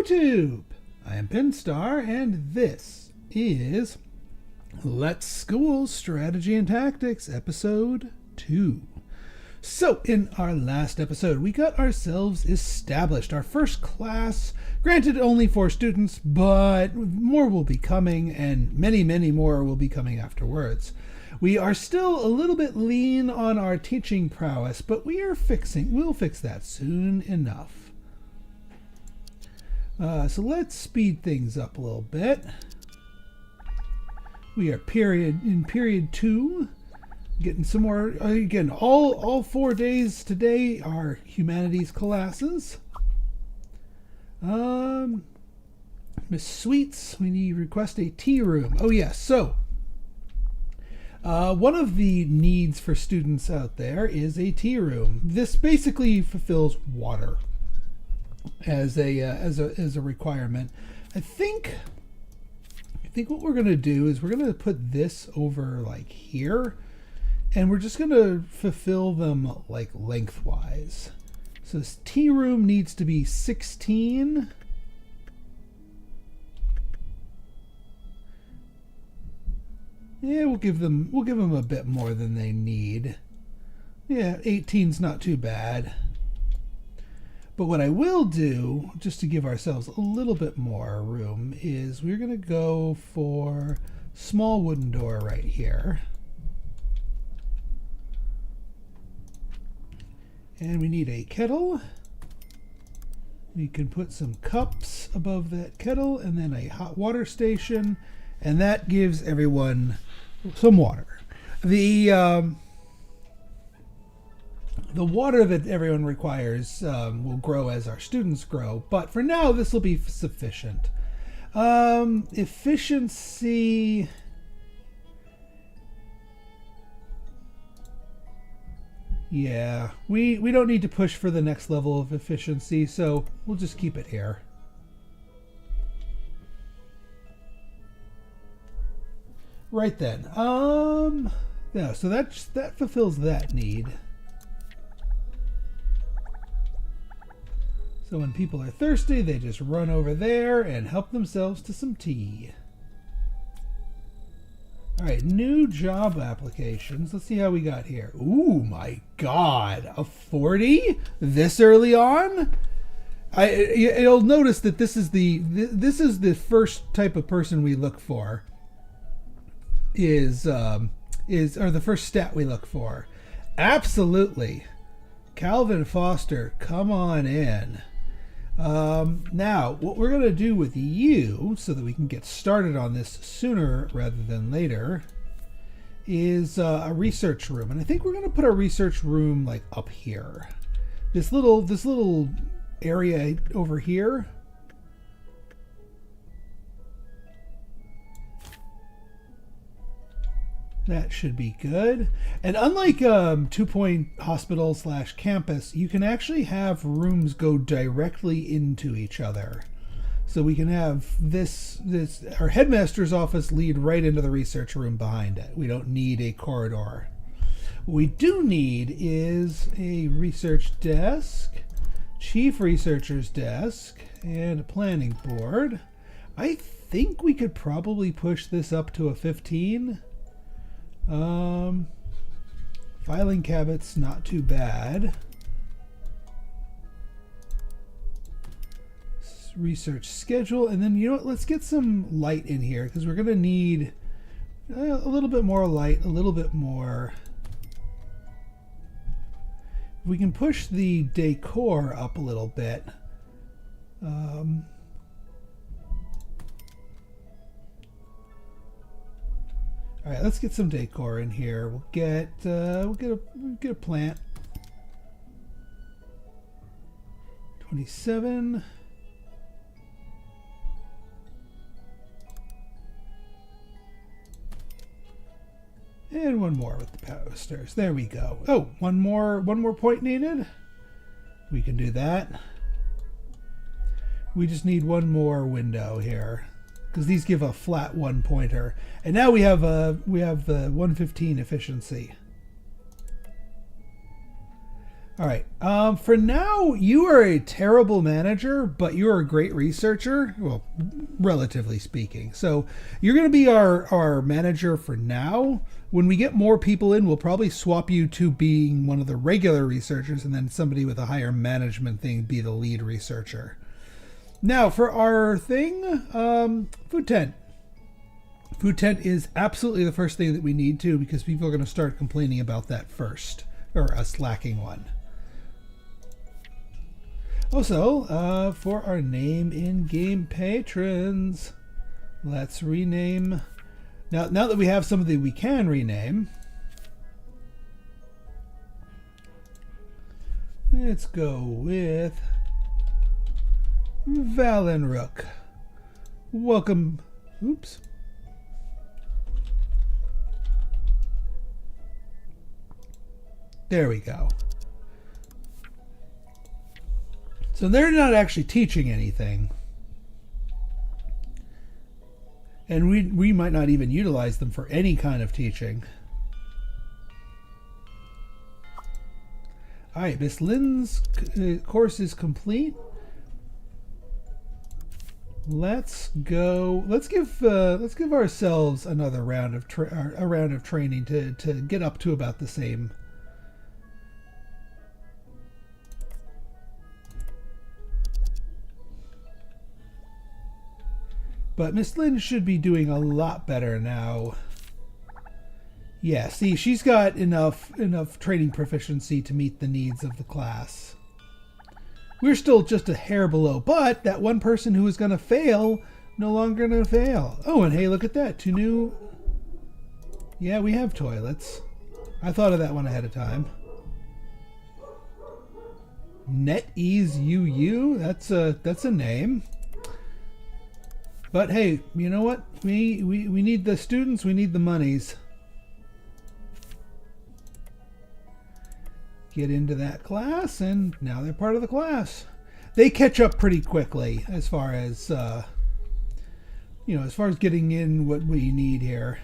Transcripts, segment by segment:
YouTube! I am Pinstar, and this is Let's School Strategy and Tactics, Episode 2. So, in our last episode, we got ourselves established, our first class, granted only 4 students, but more will be coming, and many, many more will be coming afterwards. We are still a little bit lean on our teaching prowess, but we'll fix that soon enough. So let's speed things up a little bit. We are in period 2, getting some more. Again, all 4 days today are humanities classes. Miss Sweets, we need request a tea room. Oh yes, so one of the needs for students out there is a tea room. This basically fulfills water as a requirement. I think what we're gonna do is we're gonna put this over like here, and we're just gonna fulfill them like lengthwise. So this tea room needs to be 16. Yeah, we'll give them a bit more than they need. Yeah, 18's not too bad. But what I will do, just to give ourselves a little bit more room, is we're going to go for small wooden door right here. And we need a kettle. We can put some cups above that kettle, and then a hot water station, and that gives everyone some water. The water that everyone requires will grow as our students grow, but for now this will be sufficient. Efficiency. Yeah, we don't need to push for the next level of efficiency, so we'll just keep it here. Right then. Yeah, so that fulfills that need. So when people are thirsty, they just run over there and help themselves to some tea. All right, new job applications. Let's see how we got here. Ooh, my God, a 40 this early on? You'll notice that this is the first type of person we look for. Or the first stat we look for. Absolutely, Calvin Foster, come on in. Now, what we're going to do with you, so that we can get started on this sooner rather than later, is a research room. And I think we're going to put our research room like up here. This little area over here. That should be good. And unlike 2 Point Hospital / campus, you can actually have rooms go directly into each other. So we can have our headmaster's office lead right into the research room behind it. We don't need a corridor. What we do need is a research desk, chief researcher's desk, and a planning board. I think we could probably push this up to a 15. Filing cabinet's not too bad. Research schedule, and then you know what? Let's get some light in here because we're going to need a little bit more light, a little bit more. If we can push the decor up a little bit. All right, let's get some decor in here. We'll get a plant. 27. And one more with the posters. There we go. Oh, one more point needed. We can do that. We just need one more window here, because these give a flat 1-pointer, and now we have the 115 efficiency. All right. For now, you are a terrible manager, but you're a great researcher. Well, relatively speaking. So you're going to be our manager for now. When we get more people in, we'll probably swap you to being one of the regular researchers, and then somebody with a higher management thing be the lead researcher. Now, for our thing, food tent. Food tent is absolutely the first thing that we need to, because people are going to start complaining about that first, or us lacking one. Also, for our name in-game patrons, let's rename. Now that we have somebody we can rename, let's go with Valenrook. Welcome. Oops. There we go. So they're not actually teaching anything. And we might not even utilize them for any kind of teaching. All right, Miss Lynn's course is complete. Let's go. Let's give ourselves another round of training to get up to about the same. But Miss Lynn should be doing a lot better now. Yeah, see, she's got enough training proficiency to meet the needs of the class. We're still just a hair below, but that one person who was going to fail, no longer going to fail. Oh, and hey, look at that. 2 new... Yeah, we have toilets. I thought of that one ahead of time. NetEase UU? That's a name. But hey, you know what? We need the students, we need the monies. Get into that class, and now they're part of the class. They catch up pretty quickly as far as as far as getting in what we need here.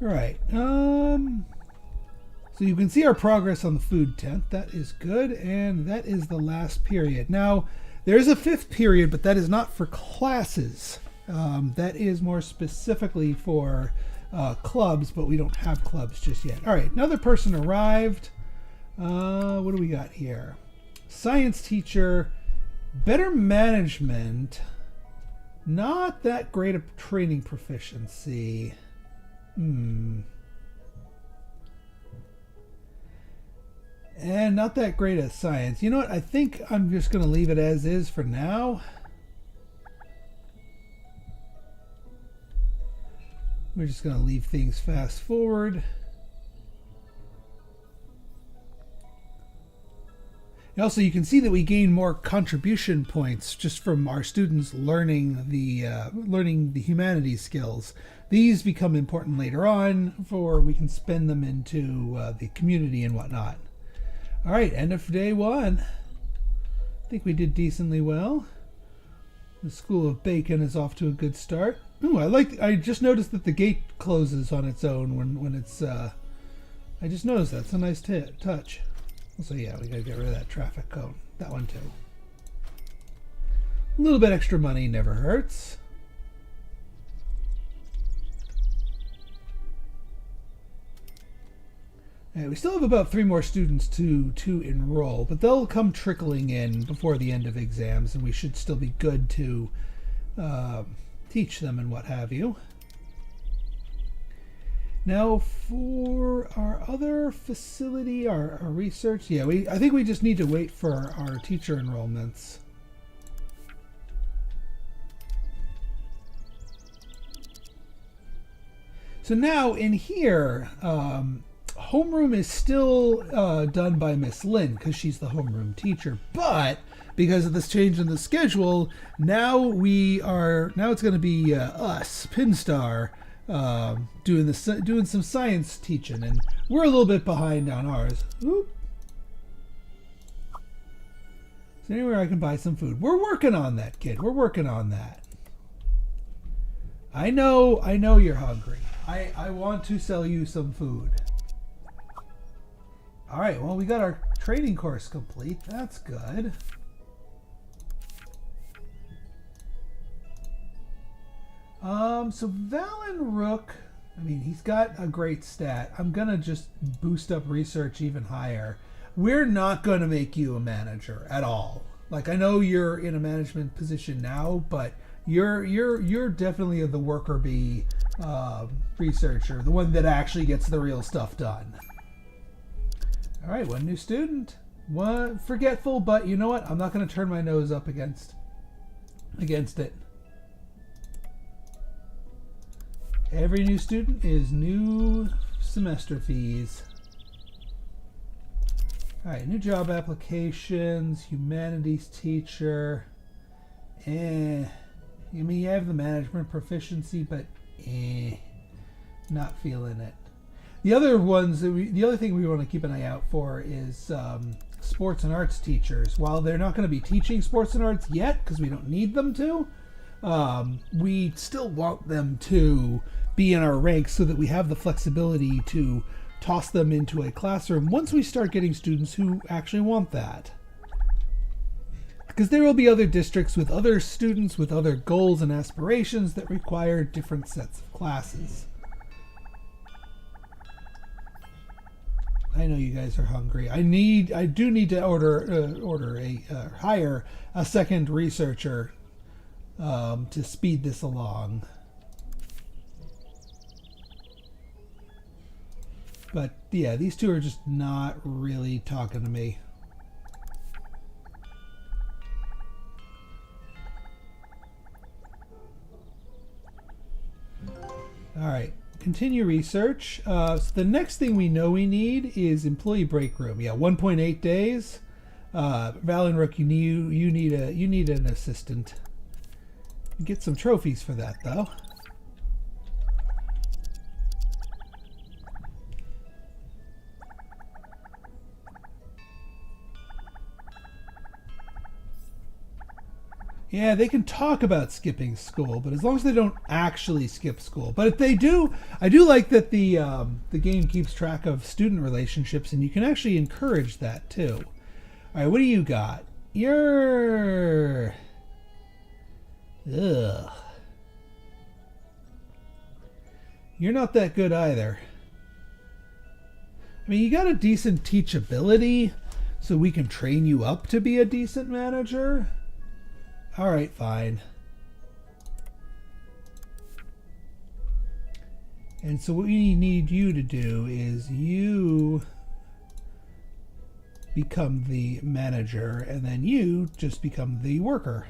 Right. So you can see our progress on the food tent. That is good, and that is the last period. Now, there's a 5th period, but that is not for classes. That is more specifically for clubs, but we don't have clubs just yet. All right, another person arrived. What do we got here? Science teacher, better management, not that great a training proficiency. And not that great at science. You know what? I think I'm just going to leave it as is for now. We're just going to leave things fast forward. And also, you can see that we gain more contribution points just from our students learning the humanities skills. These become important later on, for we can spend them into the community and whatnot. All right, end of day 1. I think we did decently well. The School of Bacon is off to a good start. Ooh, I just noticed that the gate closes on its own when it's. I just noticed that. It's a nice touch. So yeah, we gotta get rid of that traffic cone. That one too. A little bit extra money never hurts. Right, we still have about 3 more students to enroll, but they'll come trickling in before the end of exams, and we should still be good to teach them and what have you. Now for our other facility, our research, yeah, I think we just need to wait for our teacher enrollments. So now in here, homeroom is still done by Miss Lynn because she's the homeroom teacher, but because of this change in the schedule, now it's going to be us, Pinstar, doing some science teaching, and we're a little bit behind on ours. Oop. Is there anywhere I can buy some food? We're working on that, kid. We're working on that. I know you're hungry. I want to sell you some food. All right, well, we got our training course complete. That's good. So Valen Rook, I mean, he's got a great stat. I'm going to just boost up research even higher. We're not going to make you a manager at all. Like, I know you're in a management position now, but you're definitely the worker bee researcher, the one that actually gets the real stuff done. All right, one new student. One forgetful, but you know what? I'm not going to turn my nose up against it. Every new student is new semester fees. All right, new job applications, humanities teacher. I mean, you have the management proficiency, but not feeling it. The other thing we want to keep an eye out for is sports and arts teachers. While they're not going to be teaching sports and arts yet, because we don't need them to, we still want them to be in our ranks so that we have the flexibility to toss them into a classroom once we start getting students who actually want that. Because there will be other districts with other students with other goals and aspirations that require different sets of classes. I know you guys are hungry. I do need to hire a second researcher to speed this along. But yeah, these two are just not really talking to me. All right, continue research. So the next thing we know we need is employee break room. Yeah, 1.8 days. Valen Rook, you need an assistant. Get some trophies for that though. Yeah, they can talk about skipping school, but as long as they don't actually skip school. But if they do, I do like that the game keeps track of student relationships, and you can actually encourage that too. All right, what do you got? You're... Ugh. You're not that good either. I mean, you got a decent teachability, so we can train you up to be a decent manager. All right, fine. And so what we need you to do is you become the manager, and then you just become the worker.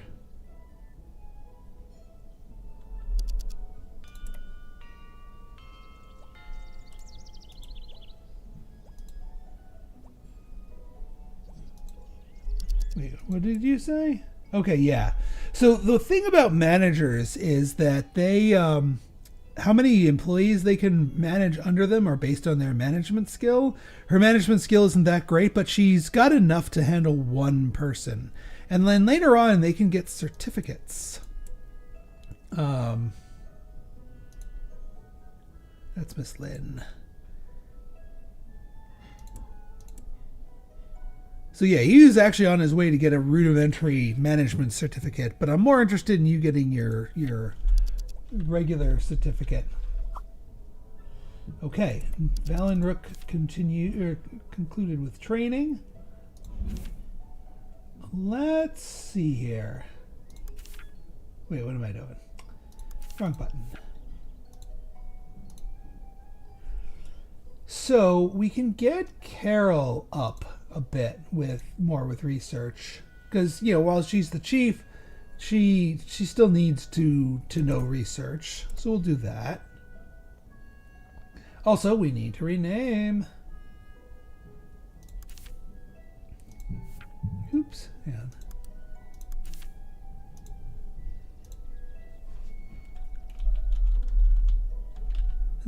Wait, what did you say? Okay, yeah. So the thing about managers is that they, how many employees they can manage under them are based on their management skill. Her management skill isn't that great, but she's got enough to handle one person. And then later on, they can get certificates. That's Miss Lynn. So yeah, he's actually on his way to get a rudimentary management certificate, but I'm more interested in you getting your regular certificate. Okay, Valen Rook concluded with training. Let's see here. Wait, what am I doing? Wrong button. So we can get Carol up a bit with research, because while she's the chief, she still needs to know research, so we'll do that. Also, we need to rename. Oops, hang on.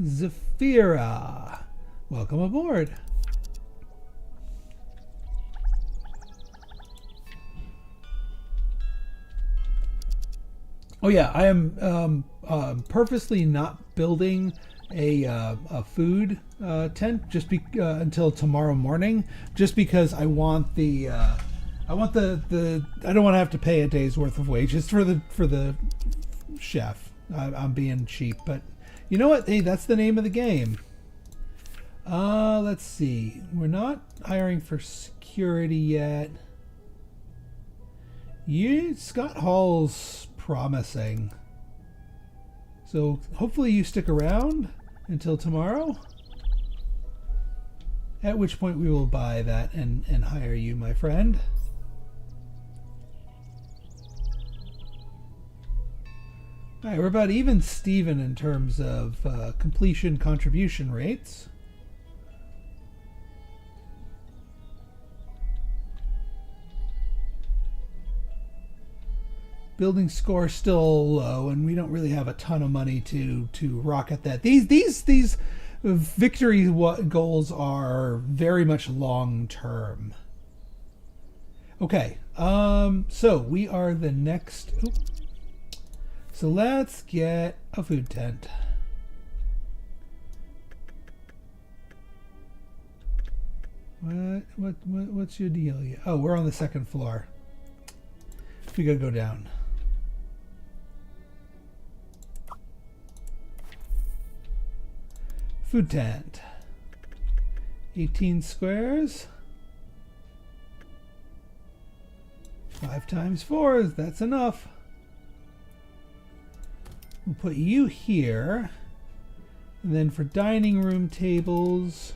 Zafira, welcome aboard. Oh yeah, I am purposely not building a food tent until tomorrow morning, just because I want the I don't want to have to pay a day's worth of wages for the chef. I'm being cheap, but you know what? Hey, that's the name of the game. Let's see. We're not hiring for security yet. Scott Hall's promising. So hopefully you stick around until tomorrow. At which point we will buy that and hire you, my friend. Alright, we're about even Steven in terms of completion contribution rates. Building score still low, and we don't really have a ton of money to rocket that. These victory goals are very much long term. Okay, so we are the next. So let's get a food tent. What's your deal? Oh, we're on the second floor. We gotta go down. Food tent. 18 squares. 5 times 4, that's enough. We'll put you here. And then for dining room tables,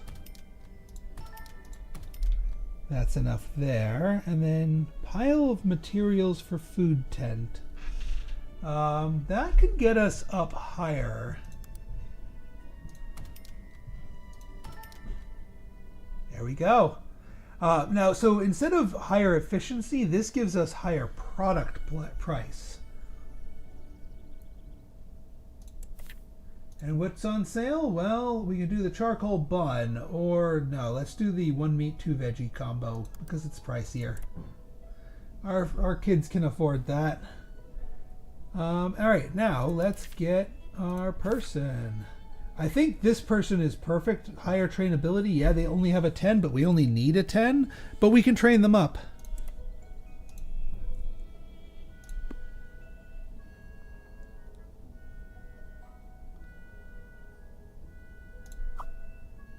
that's enough there. And then pile of materials for food tent. That could get us up higher. There we go. Now, so instead of higher efficiency, this gives us higher product price. And what's on sale? Well, we can do the charcoal bun, or no, let's do the 1 meat, 2 veggie combo because it's pricier. Our kids can afford that. All right, now let's get our person. I think this person is perfect. Higher trainability. Yeah, they only have a 10, but we only need a 10. But we can train them up.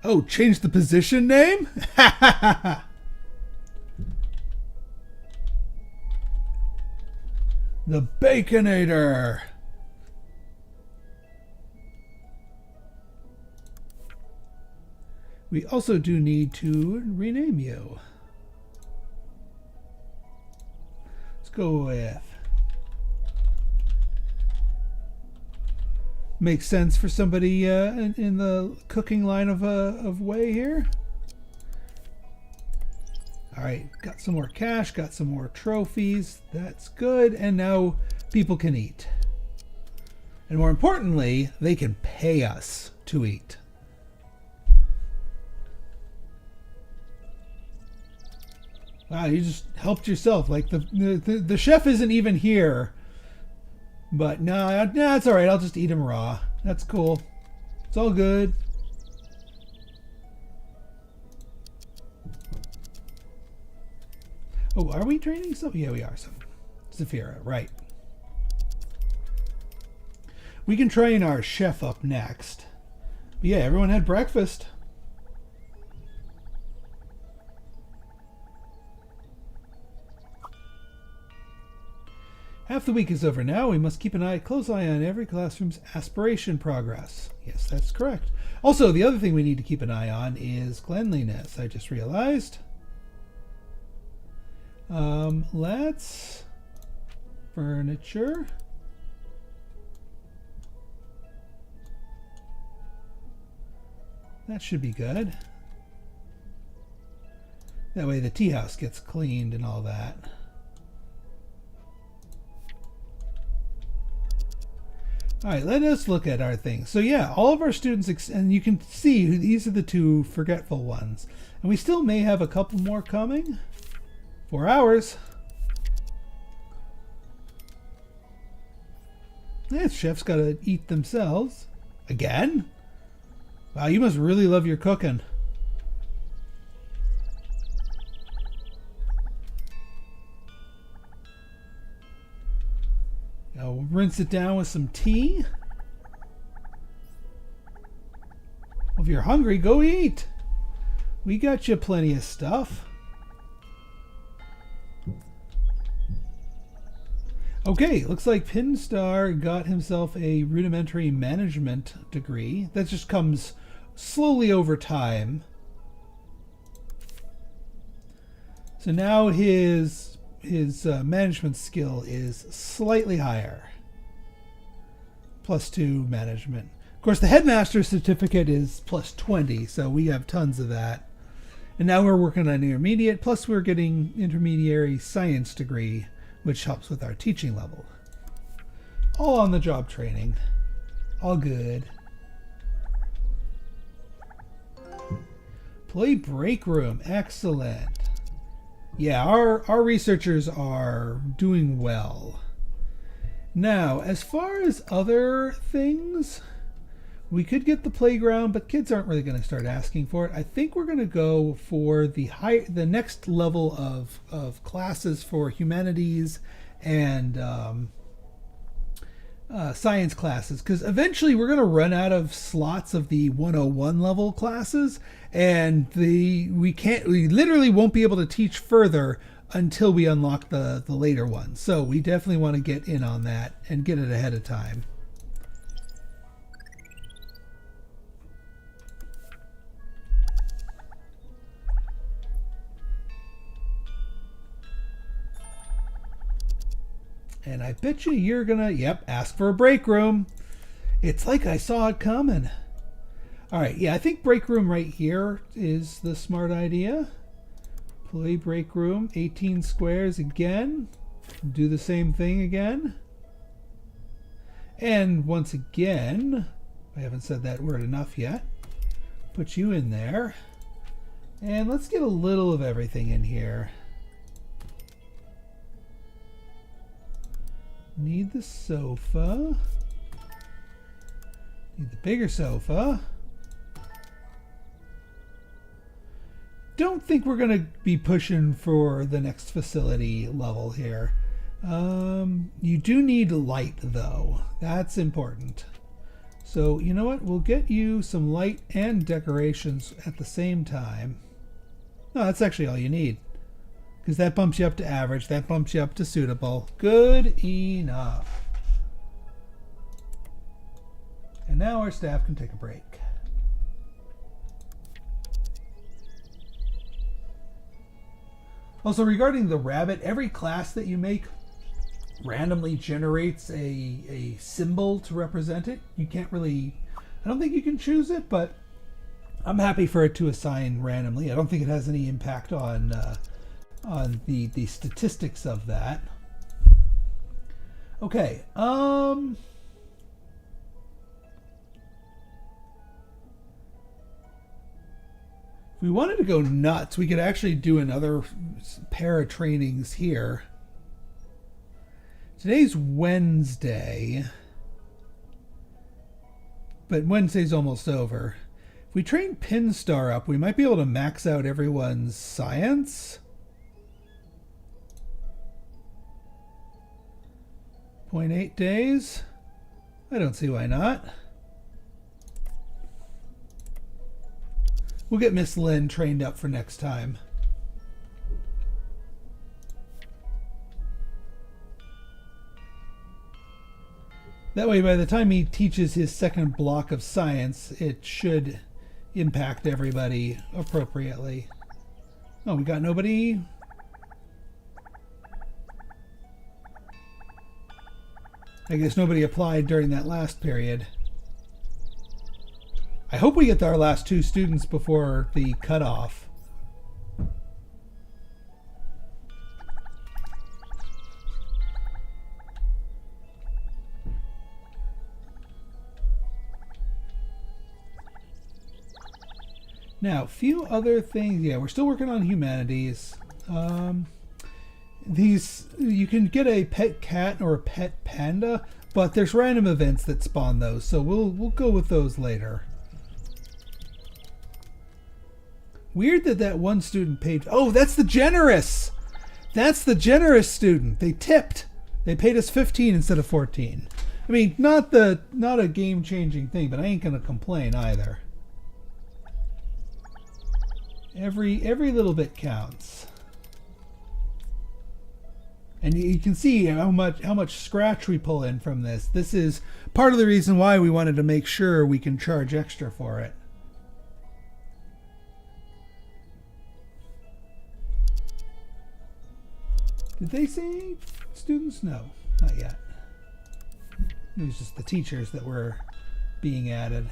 Oh, change the position name? The Baconator. We also do need to rename you. Let's go with... Makes sense for somebody in the cooking line of way here. All right, got some more cash, got some more trophies. That's good. And now people can eat. And more importantly, they can pay us to eat. Wow, you just helped yourself. Like the chef isn't even here. But no, it's all right. I'll just eat him raw. That's cool. It's all good. Oh, are we training some? Yeah, we are. Some Zafira, right. We can train our chef up next. But yeah, everyone had breakfast. Half the week is over now. We must keep a close eye on every classroom's aspiration progress. Yes, that's correct. Also, the other thing we need to keep an eye on is cleanliness. I just realized. Let's... Furniture. That should be good. That way the tea house gets cleaned and all that. All right, let us look at our things. So yeah, all of our students, and you can see these are the 2 forgetful ones. And we still may have a couple more coming. 4 hours. Yeah, chefs gotta eat themselves. Again? Wow, you must really love your cooking. Now we'll rinse it down with some tea. Well, if you're hungry, go eat. We got you plenty of stuff. Okay, looks like Pinstar got himself a rudimentary management degree. That just comes slowly over time. So now his management skill is slightly higher. +2 management. Of course, the headmaster certificate is +20, so we have tons of that. And now we're working on intermediate, plus we're getting intermediary science degree, which helps with our teaching level. All on the job training. All good. Play break room. Excellent. Yeah, our researchers are doing well. Now, as far as other things, we could get the playground, but kids aren't really going to start asking for it. I think we're going to go for the next level of classes for humanities and science classes, because eventually we're going to run out of slots of the 101 level classes, and we literally won't be able to teach further until we unlock the later ones. So we definitely want to get in on that and get it ahead of time. And I bet you're gonna, ask for a break room. It's like I saw it coming. All right, yeah, I think break room right here is the smart idea. Play break room, 18 squares again. Do the same thing again. And once again, I haven't said that word enough yet. Put you in there. And let's get a little of everything in here. Need the sofa. Need the bigger sofa. Don't think we're going to be pushing for the next facility level here. You do need light, though. That's important. So, you know what? We'll get you some light and decorations at the same time. No, that's actually all you need. Because that bumps you up to average. That bumps you up to suitable. Good enough. And now our staff can take a break. Also, regarding the rabbit, every class that you make randomly generates a symbol to represent it. You can't really... I don't think you can choose it, but I'm happy for it to assign randomly. I don't think it has any impact on the statistics of that. Okay. If we wanted to go nuts, we could actually do another pair of trainings here. Today's Wednesday, but Wednesday's almost over. If we train Pinstar up, we might be able to max out everyone's science. 0.8 days. I don't see why not. We'll get Miss Lynn trained up for next time. That way, by the time he teaches his second block of science, it should impact everybody appropriately. Oh, we got nobody? I guess nobody applied during that last period. I hope we get our last 2 students before the cutoff. Now, a few other things. Yeah, we're still working on humanities. You can get a pet cat or a pet panda. But there's random events that spawn those, so we'll go with those later. Weird that one student paid. Oh, that's the generous. That's the generous student. They tipped. They paid us 15 instead of 14. I mean, not a game-changing thing, but I ain't gonna complain either. Every little bit counts. And you can see how much scratch we pull in from this. This is part of the reason why we wanted to make sure we can charge extra for it. Did they say students? No, not yet. It was just the teachers that were being added.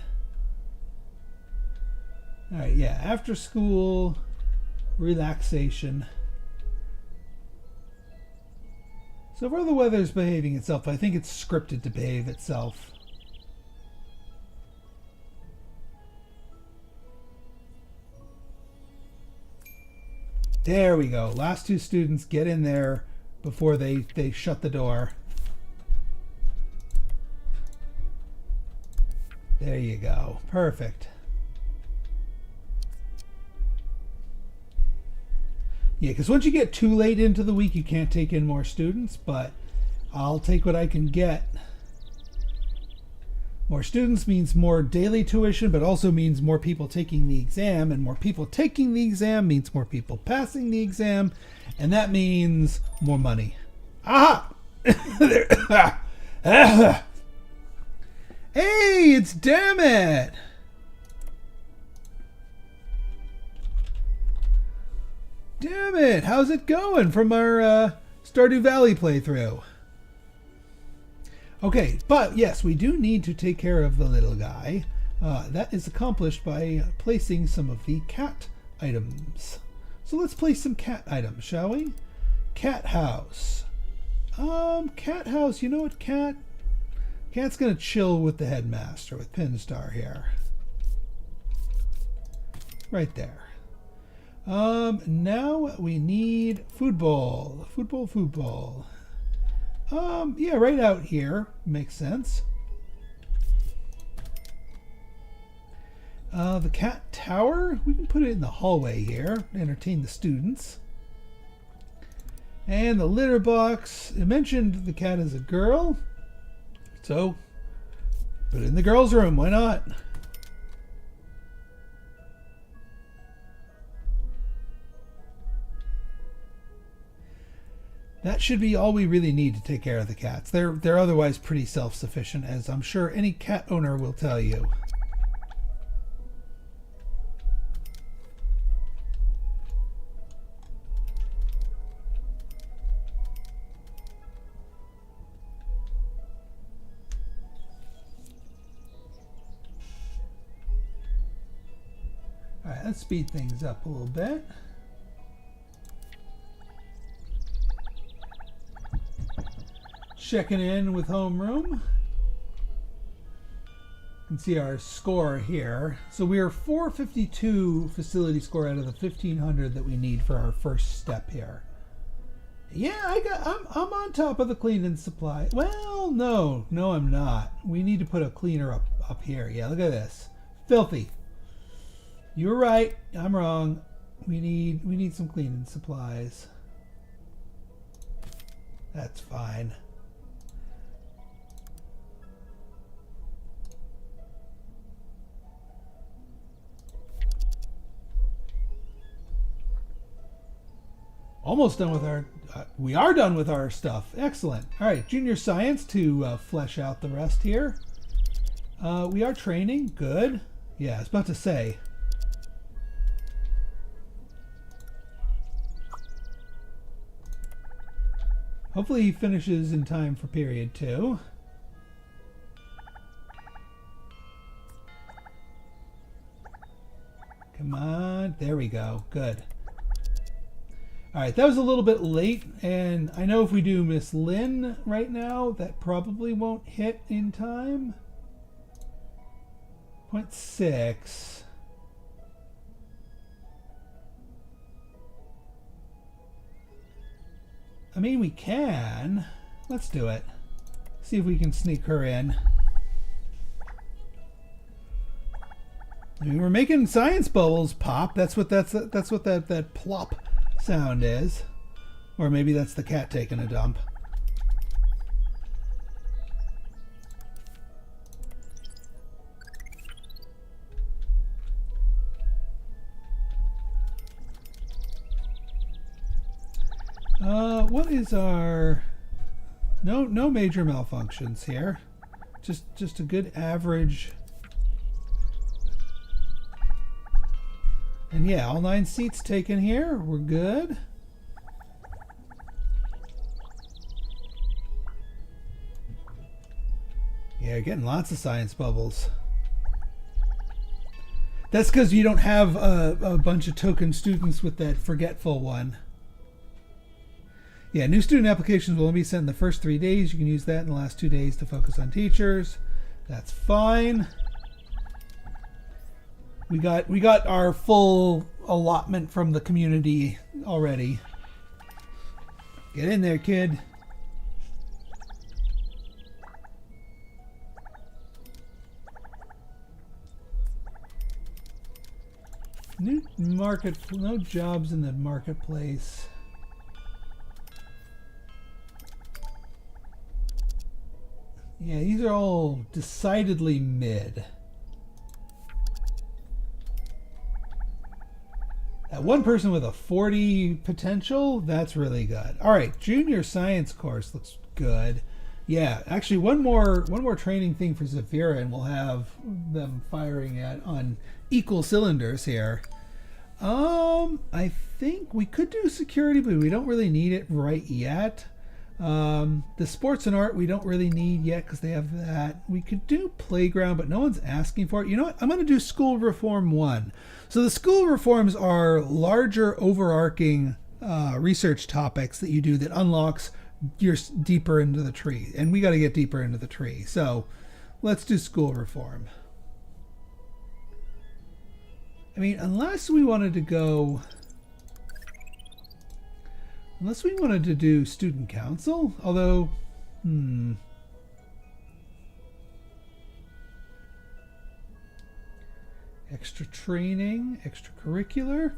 All right, yeah, after school, relaxation. So far the weather's behaving itself. I think it's scripted to behave itself. There we go. Last two students get in there before they shut the door. There you go. Perfect. Yeah, because once you get too late into the week, you can't take in more students, but I'll take what I can get. More students means more daily tuition, but also means more people taking the exam, and more people taking the exam means more people passing the exam, and that means more money. Aha! Hey, it's Damn It! Damn it! How's it going from our Stardew Valley playthrough? Okay, but yes, we do need to take care of the little guy. That is accomplished by placing some of the cat items. So let's place some cat items, shall we? Cat house. Cat house, you know what, Cat? Cat's gonna chill with the headmaster, with Pinstar here. Right there. Now we need food bowl. Food bowl. Yeah, right out here. Makes sense. The cat tower, we can put it in the hallway here. Entertain the students. And the litter box. It mentioned the cat is a girl. So, put it in the girls' room. Why not? That should be all we really need to take care of the cats. They're otherwise pretty self-sufficient, as I'm sure any cat owner will tell you. All right, let's speed things up a little bit. Checking in with homeroom. You can see our score here. So we are 452 facility score out of the 1500 that we need for our first step here. Yeah, I'm on top of the cleaning supply. Well, no, I'm not. We need to put a cleaner up here. Yeah, look at this. Filthy. You're right. I'm wrong. We need some cleaning supplies. That's fine. Almost done with our, we are done with our stuff. Excellent. All right, junior science to flesh out the rest here. We are training. Good. Yeah, I was about to say. Hopefully he finishes in time for period 2. Come on. There we go. Good. All right, that was a little bit late, and I know if we do Miss Lynn right now, that probably won't hit in time. 0.6. I mean, we can. Let's do it. See if we can sneak her in. I mean, we're making science bubbles pop. That's what that plop sound is. Or maybe that's the cat taking a dump. What is our... No major malfunctions here. Just a good average. And yeah, all 9 seats taken here. We're good. Yeah, getting lots of science bubbles. That's because you don't have a bunch of token students with that forgetful one. Yeah, new student applications will only be sent in the first 3 days. You can use that in the last 2 days to focus on teachers. That's fine. We got our full allotment from the community already. Get in there, kid. New market, no jobs in the marketplace. Yeah, these are all decidedly mid. That one person with a 40 potential, that's really good. All right, junior science course looks good. Yeah, actually one more training thing for Zafira, and we'll have them firing on equal cylinders here. I think we could do security, but we don't really need it right yet. The sports and art we don't really need yet because they have that. We could do playground, but no one's asking for it. You know what? I'm going to do school reform 1. So the school reforms are larger overarching research topics that you do that unlocks your deeper into the tree. And we got to get deeper into the tree. So let's do school reform. I mean, unless we wanted to do student council, although, extra training, extracurricular.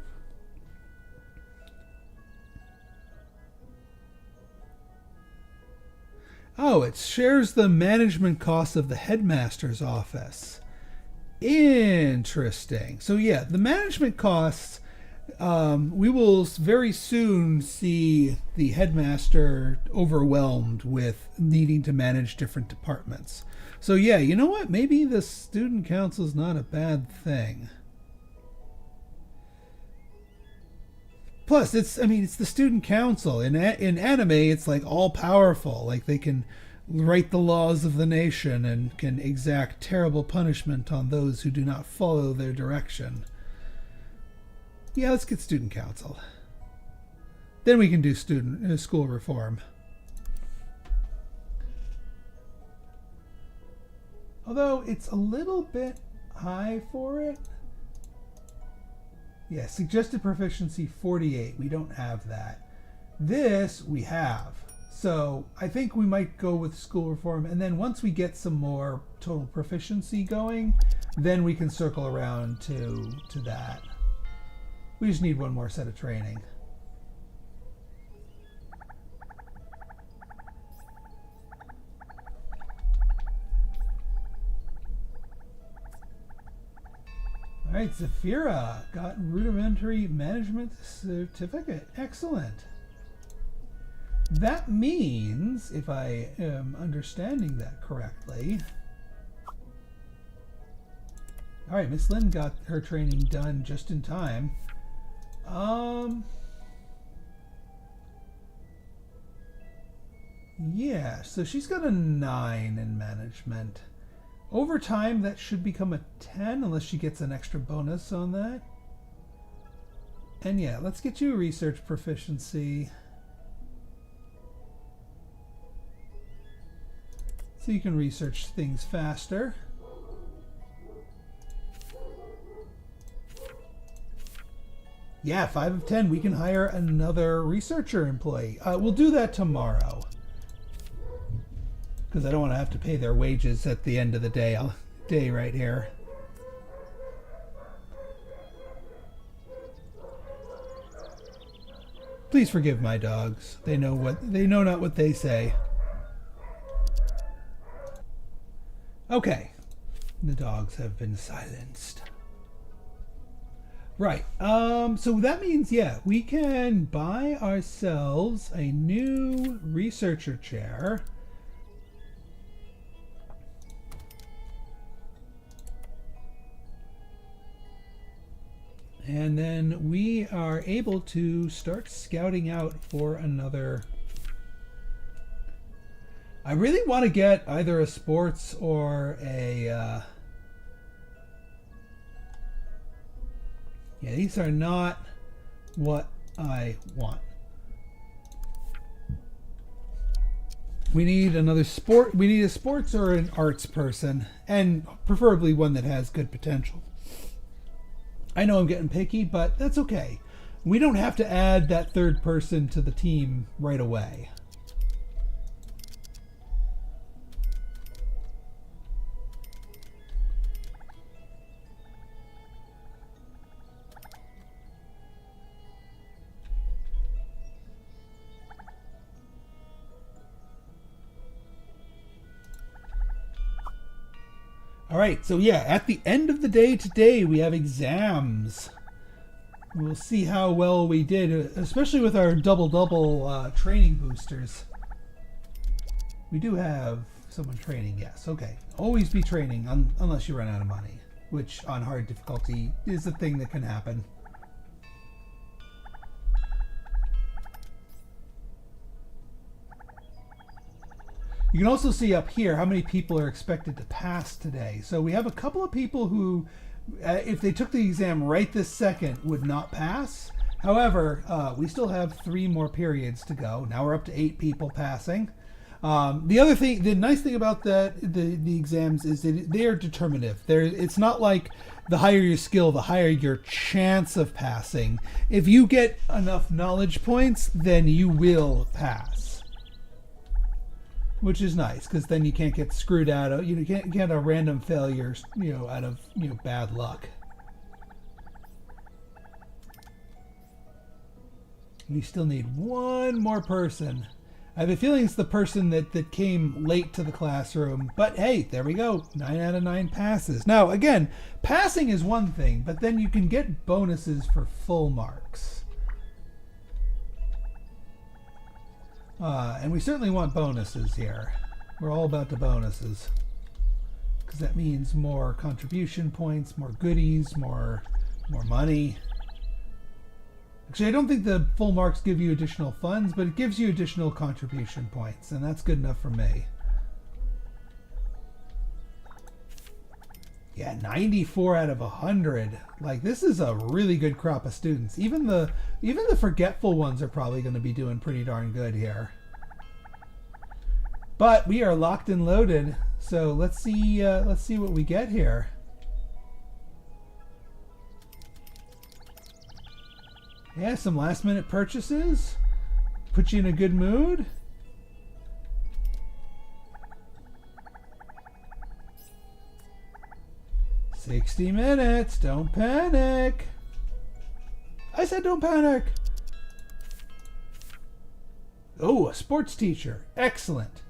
Oh, it shares the management costs of the headmaster's office. Interesting. So yeah, the management costs, we will very soon see the headmaster overwhelmed with needing to manage different departments. So yeah, you know what? Maybe the student council is not a bad thing. Plus, it's the student council. In anime, it's like all powerful. Like they can write the laws of the nation and can exact terrible punishment on those who do not follow their direction. Yeah, let's get student council. Then we can do school reform. Although it's a little bit high for it. Yeah, suggested proficiency 48. We don't have that. This we have. So I think we might go with school reform, and then once we get some more total proficiency going, then we can circle around to that. We just need one more set of training. All right, Zafira got rudimentary management certificate. Excellent. That means, if I am understanding that correctly, all right, Miss Lynn got her training done just in time. Yeah, so she's got a 9 in management. Over time, that should become a 10 unless she gets an extra bonus on that. And yeah, let's get you a research proficiency. So you can research things faster. Yeah, 5 of 10. We can hire another researcher employee. We'll do that tomorrow. because I don't want to have to pay their wages at the end of the day right here. Please forgive my dogs. They know not what they say. Okay. The dogs have been silenced. Right. So that means, yeah, we can buy ourselves a new researcher chair. And then we are able to start scouting out for another. I really want to get either a sports or a... yeah, these are not what I want. We need another sport. We need a sports or an arts person, and preferably one that has good potential. I know I'm getting picky, but that's okay. We don't have to add that third person to the team right away. All right, so yeah, at the end of the day today, we have exams. We'll see how well we did, especially with our double training boosters. We do have someone training, yes. Okay, always be training unless you run out of money, which on hard difficulty is a thing that can happen. You can also see up here how many people are expected to pass today. So we have a couple of people who, if they took the exam right this second, would not pass. However, we still have 3 more periods to go. Now we're up to 8 people passing. The nice thing about the exams is that they are determinative. It's not like the higher your skill, the higher your chance of passing. If you get enough knowledge points, then you will pass. Which is nice, because then you can't get screwed out of, you can't get a random failure, out of, bad luck. We still need 1 more person. I have a feeling it's the person that came late to the classroom, but hey, there we go. 9 out of 9 passes. Now, again, passing is one thing, but then you can get bonuses for full marks. And we certainly want bonuses here. We're all about the bonuses. Because that means more contribution points, more goodies, more money. Actually, I don't think the full marks give you additional funds, but it gives you additional contribution points, and that's good enough for me. Yeah, 94 out of 100. Like, this is a really good crop of students. Even the forgetful ones are probably going to be doing pretty darn good here. But we are locked and loaded, so let's see what we get here. Yeah, some last minute purchases. Put you in a good mood. "60 minutes, don't panic." I said don't panic. Oh, a sports teacher. Excellent.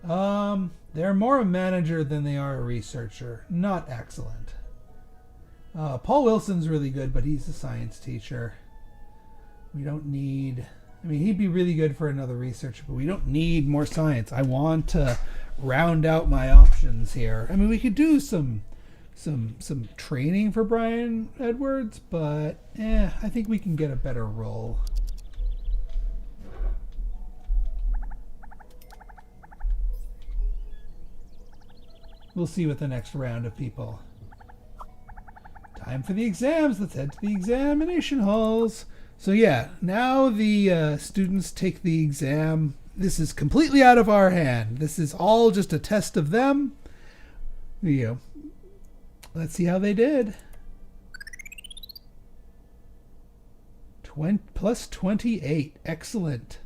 They're more a manager than they are a researcher. Not excellent. Paul Wilson's really good, but he's a science teacher. We don't need... I mean, he'd be really good for another researcher, but we don't need more science. I want to round out my options here. I mean, we could do some training for Brian Edwards, but I think we can get a better role. We'll see with the next round of people. Time for the exams. Let's head to the examination halls. So yeah, now the students take the exam. This is completely out of our hand. This is all just a test of them. Let's see how they did. Plus 28. Excellent.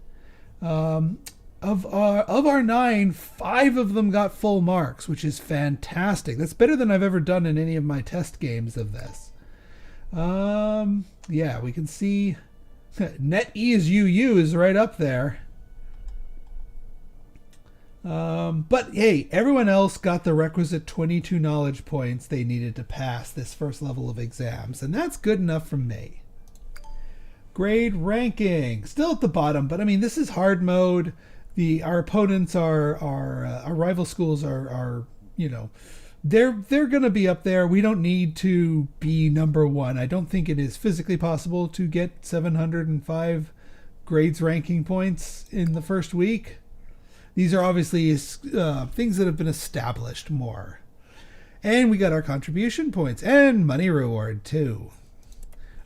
Of our 9, 5 of them got full marks, which is fantastic. That's better than I've ever done in any of my test games of this. Yeah, we can see NetEase UU is right up there. But hey, everyone else got the requisite 22 knowledge points they needed to pass this first level of exams, and that's good enough for me. Grade ranking, still at the bottom, but I mean, this is hard mode. Our opponents our rival schools are they're going to be up there. We don't need to be number one. I don't think it is physically possible to get 705 grades ranking points in the first week. These are obviously things that have been established more. And we got our contribution points and money reward too.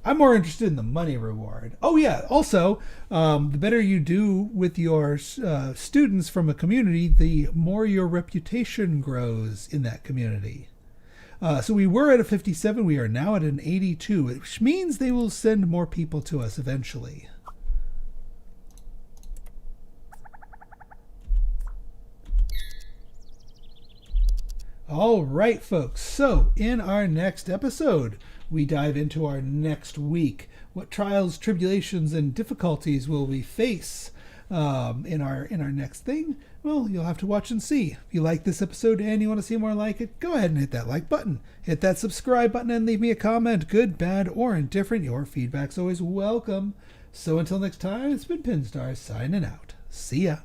I'm more interested in the money reward. Oh yeah, also, the better you do with your students from a community, the more your reputation grows in that community. So we were at a 57, we are now at an 82, which means they will send more people to us eventually. All right, folks, so in our next episode, we dive into our next week. What trials, tribulations, and difficulties will we face in our next thing? Well, you'll have to watch and see. If you like this episode and you want to see more like it, go ahead and hit that like button. Hit that subscribe button and leave me a comment, good, bad, or indifferent. Your feedback's always welcome. So until next time, it's been Pinstar signing out. See ya.